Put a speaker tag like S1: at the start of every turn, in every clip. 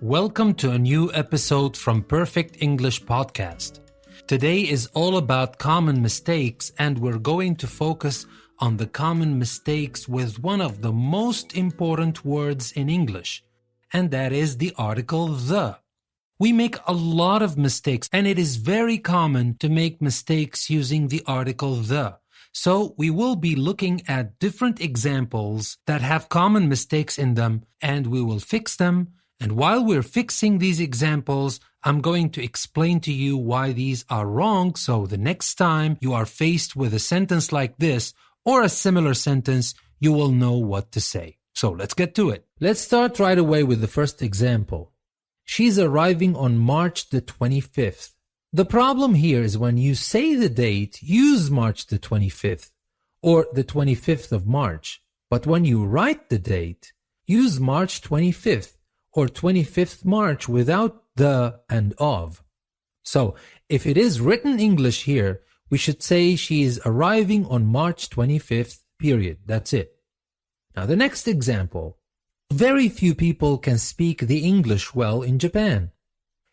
S1: Welcome to a new episode from Perfect English Podcast. Today is all about common mistakes, and we're going to focus on the common mistakes with one of the most important words in English, and that is the article the. We make a lot of mistakes, and it is very common to make mistakes using the article the. So we will be looking at different examples that have common mistakes in them, and we will fix them. And while we're fixing these examples, I'm going to explain to you why these are wrong, so the next time you are faced with a sentence like this or a similar sentence, you will know what to say. So let's get to it. Let's start right away with the first example. She's arriving on March the 25th. The problem here is when you say the date, use March the 25th or the 25th of March. But when you write the date, use March 25th. Or 25th March without the and of. So, if it is written English here, we should say she is arriving on March 25th, period. That's it. Now, the next example. Very few people can speak the English well in Japan.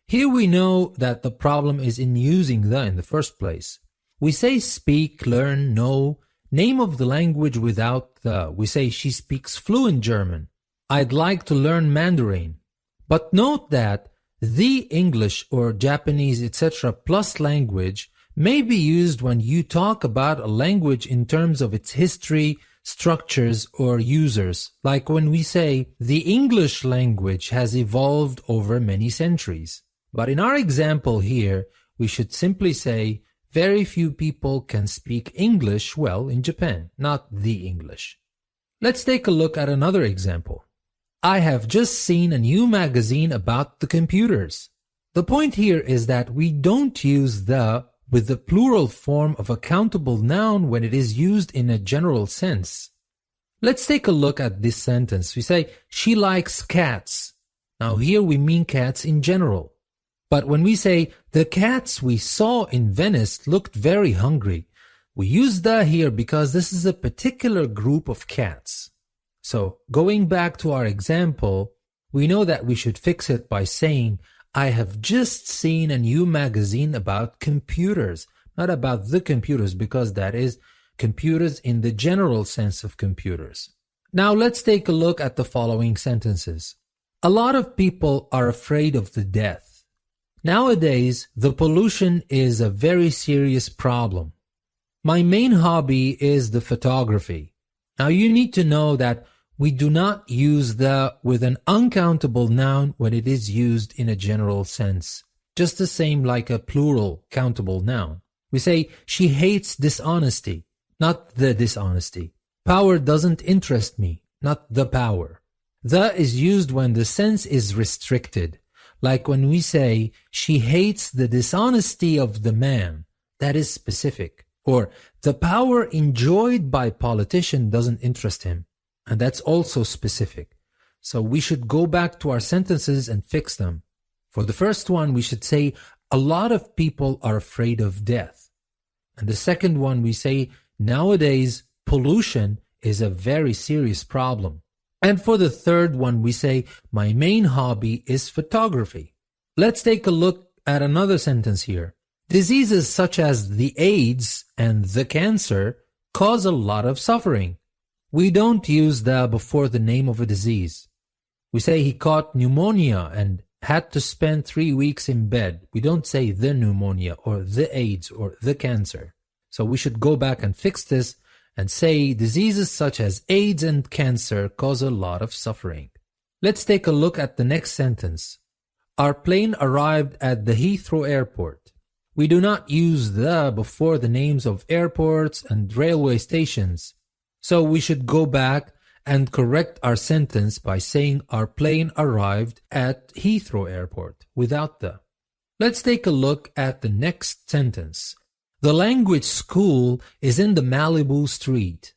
S1: Here we know that the problem is in using the in the first place. We say speak, learn, know, name of the language without the. We say she speaks fluent German. I'd like to learn Mandarin. But note that the English or Japanese, etc. plus language may be used when you talk about a language in terms of its history, structures, or users. Like when we say the English language has evolved over many centuries. But in our example here, we should simply say very few people can speak English well in Japan, not the English. Let's take a look at another example. I have just seen a new magazine about the computers. The point here is that we don't use the with the plural form of a countable noun when it is used in a general sense. Let's take a look at this sentence. We say, she likes cats. Now here we mean cats in general. But when we say, the cats we saw in Venice looked very hungry, we use the here because this is a particular group of cats. So, going back to our example, we know that we should fix it by saying, I have just seen a new magazine about computers, not about the computers, because that is computers in the general sense of computers. Now, let's take a look at the following sentences. A lot of people are afraid of the death. Nowadays, the pollution is a very serious problem. My main hobby is the photography. Now, you need to know that we do not use the with an uncountable noun when it is used in a general sense. Just the same like a plural countable noun. We say, she hates dishonesty, not the dishonesty. Power doesn't interest me, not the power. The is used when the sense is restricted. Like when we say, she hates the dishonesty of the man. That is specific. Or, the power enjoyed by politician doesn't interest him. And that's also specific. So we should go back to our sentences and fix them. For the first one, we should say, a lot of people are afraid of death. And the second one, we say, nowadays, pollution is a very serious problem. And for the third one, we say, my main hobby is photography. Let's take a look at another sentence here. Diseases such as the AIDS and the cancer cause a lot of suffering. We don't use the before the name of a disease. We say he caught pneumonia and had to spend 3 weeks in bed. We don't say the pneumonia or the AIDS or the cancer. So we should go back and fix this and say diseases such as AIDS and cancer cause a lot of suffering. Let's take a look at the next sentence. Our plane arrived at the Heathrow Airport. We do not use the before the names of airports and railway stations. So we should go back and correct our sentence by saying our plane arrived at Heathrow Airport without the. Let's take a look at the next sentence. The language school is in the Malibu street.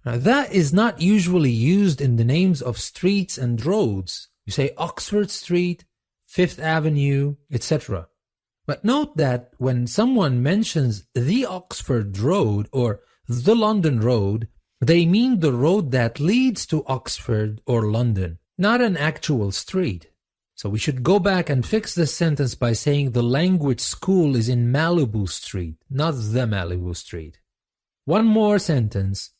S1: Now, that is not usually used in the names of streets and roads. You say Oxford Street, Fifth Avenue, etc. But note that when someone mentions the Oxford Road or the London Road, they mean the road that leads to Oxford or London, not an actual street. So we should go back and fix this sentence by saying the language school is in Malibu Street, not the Malibu Street. One more sentence.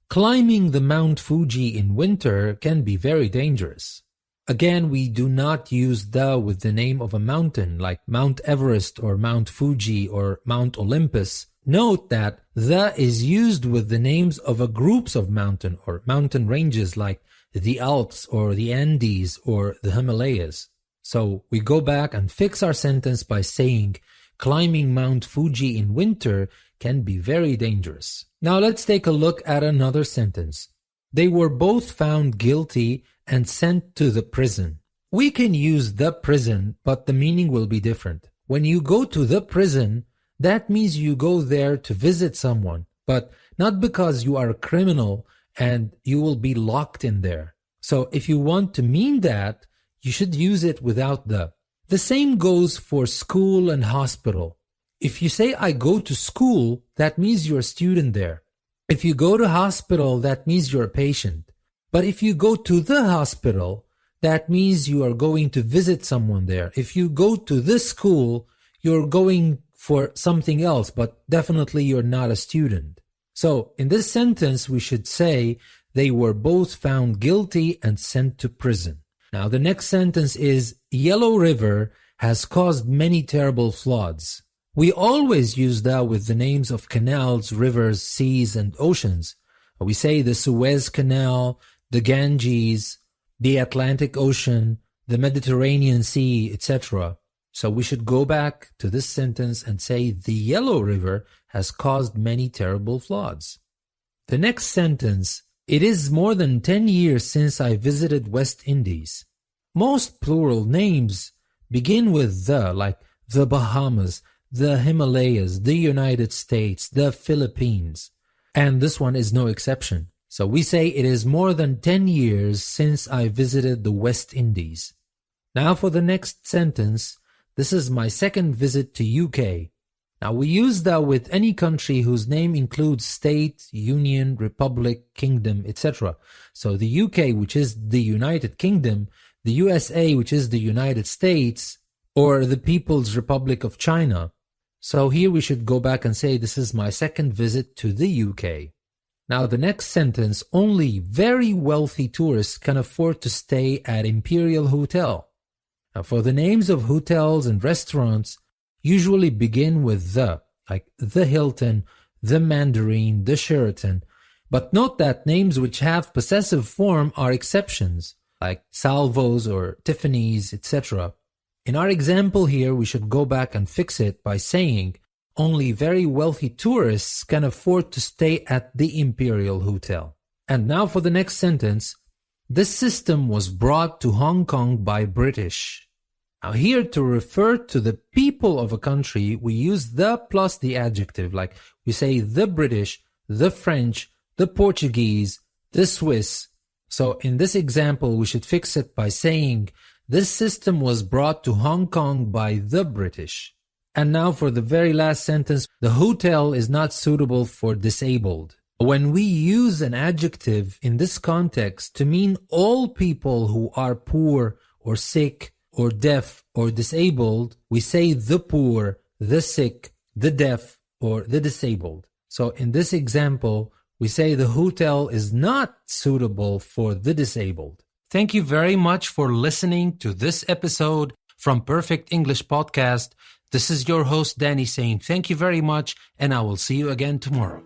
S1: Climbing the Mount Fuji in winter can be very dangerous. Again, we do not use the with the name of a mountain like Mount Everest or Mount Fuji or Mount Olympus. Note that the is used with the names of a groups of mountain or mountain ranges like the Alps or the Andes or the Himalayas. So we go back and fix our sentence by saying climbing Mount Fuji in winter can be very dangerous. Now let's take a look at another sentence. They were both found guilty and sent to the prison. We can use the prison, but the meaning will be different. When you go to the prison, that means you go there to visit someone, but not because you are a criminal and you will be locked in there. So if you want to mean that, you should use it without the. The same goes for school and hospital. If you say, I go to school, that means you're a student there. If you go to hospital, that means you're a patient. But if you go to the hospital, that means you are going to visit someone there. If you go to this school, you're going for something else, but definitely you're not a student. So in this sentence, we should say they were both found guilty and sent to prison. Now the next sentence is Yellow River has caused many terrible floods. We always use that with the names of canals, rivers, seas, and oceans. We say the Suez Canal, the Ganges, the Atlantic Ocean, the Mediterranean Sea, etc. So we should go back to this sentence and say the Yellow River has caused many terrible floods. The next sentence, it is more than 10 years since I visited West Indies. Most plural names begin with the, like the Bahamas, the Himalayas, the United States, the Philippines. And this one is no exception. So we say it is more than 10 years since I visited the West Indies. Now for the next sentence, this is my second visit to UK. Now we use that with any country whose name includes state, union, republic, kingdom, etc. So the UK, which is the United Kingdom, the USA, which is the United States, or the People's Republic of China. So here we should go back and say this is my second visit to the UK. Now the next sentence, only very wealthy tourists can afford to stay at Imperial Hotel. Now for the names of hotels and restaurants, usually begin with the, like the Hilton, the Mandarin, the Sheraton. But note that names which have possessive form are exceptions, like Salvo's or Tiffany's, etc. In our example here, we should go back and fix it by saying only very wealthy tourists can afford to stay at the Imperial Hotel. And now for the next sentence, this system was brought to Hong Kong by British. Now here to refer to the people of a country, we use the plus the adjective, like we say the British, the French, the Portuguese, the Swiss. So in this example, we should fix it by saying this system was brought to Hong Kong by the British. And now for the very last sentence, the hotel is not suitable for disabled. When we use an adjective in this context to mean all people who are poor or sick or deaf or disabled, we say the poor, the sick, the deaf, or the disabled. So in this example, we say the hotel is not suitable for the disabled. Thank you very much for listening to this episode from Perfect English Podcast. This is your host, Danny, saying thank you very much, and I will see you again tomorrow.